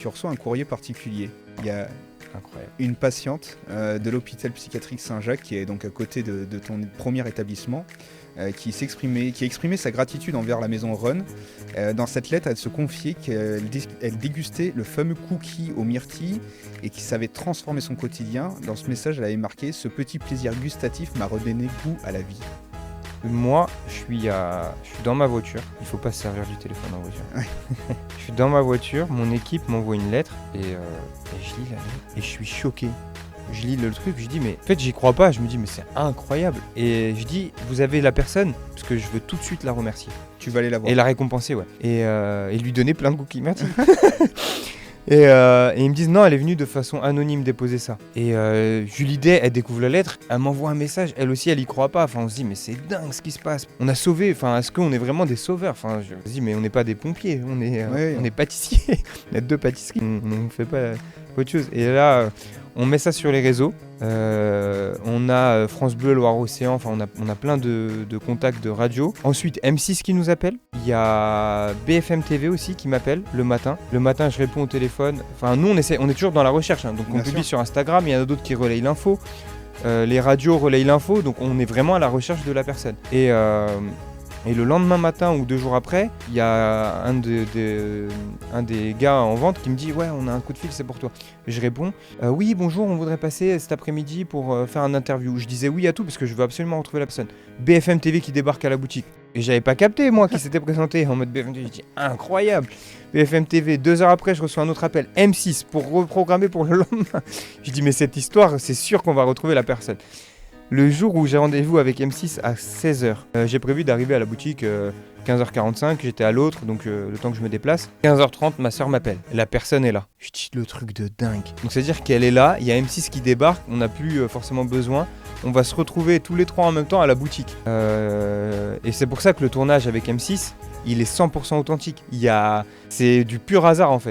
Tu reçois un courrier particulier. Il y a Incroyable. une patiente de l'hôpital psychiatrique Saint-Jacques, qui est donc à côté de ton premier établissement, qui a exprimé sa gratitude envers la maison Run. Dans cette lettre, elle se confiait qu'elle dégustait le fameux cookie aux myrtilles et qui savait transformer son quotidien. Dans ce message, elle avait marqué « Ce petit plaisir gustatif m'a redonné goût à la vie ». Moi, je suis dans ma voiture. Il faut pas se servir du téléphone en voiture. Je suis dans ma voiture, mon équipe m'envoie une lettre et je lis la lettre et je suis choqué. Je lis le truc, je dis mais en fait j'y crois pas, je me dis mais c'est incroyable. Et je dis vous avez la personne parce que je veux tout de suite la remercier. Tu vas aller la voir. Et la récompenser, ouais. Et lui donner plein de cookies, merci. Et ils me disent non, elle est venue de façon anonyme déposer ça. Et Julie Day, elle découvre la lettre, elle m'envoie un message, elle aussi elle y croit pas. Enfin on se dit mais c'est dingue ce qui se passe. On a sauvé, enfin est-ce qu'on est vraiment des sauveurs? Enfin je me dis mais on n'est pas des pompiers, on est pâtissiers. On a 2 pâtisseries, on fait pas autre chose. Et là on met ça sur les réseaux. On a France Bleu, Loire-Océan, enfin on a plein de contacts de radio. Ensuite M6 qui nous appelle. Il y a BFM TV aussi qui m'appelle le matin. Le matin je réponds au téléphone. Enfin nous on est toujours dans la recherche, hein. Donc on publie sur Instagram, il y en a d'autres qui relayent l'info. Les radios relayent l'info, donc on est vraiment à la recherche de la personne. Et le lendemain matin ou 2 jours après, il y a un des gars en vente qui me dit « Ouais, on a un coup de fil, c'est pour toi ». Je réponds « Oui, bonjour, on voudrait passer cet après-midi pour faire un interview ». Je disais oui à tout parce que je veux absolument retrouver la personne. BFM TV qui débarque à la boutique. Et j'avais pas capté, moi, qui s'était présenté en mode BFM TV. Je dis « Incroyable !» BFM TV, 2 heures après, je reçois un autre appel. M6 pour reprogrammer pour le lendemain. Je dis « Mais cette histoire, c'est sûr qu'on va retrouver la personne ». Le jour où j'ai rendez-vous avec M6 à 16h, j'ai prévu d'arriver à la boutique 15h45, j'étais à l'autre, donc le temps que je me déplace. 15h30, ma soeur m'appelle, la personne est là. Je dis le truc de dingue. Donc c'est-à-dire qu'elle est là, il y a M6 qui débarque, on n'a plus forcément besoin. On va se retrouver tous les 3 en même temps à la boutique. Et c'est pour ça que le tournage avec M6, il est 100% authentique. C'est du pur hasard en fait.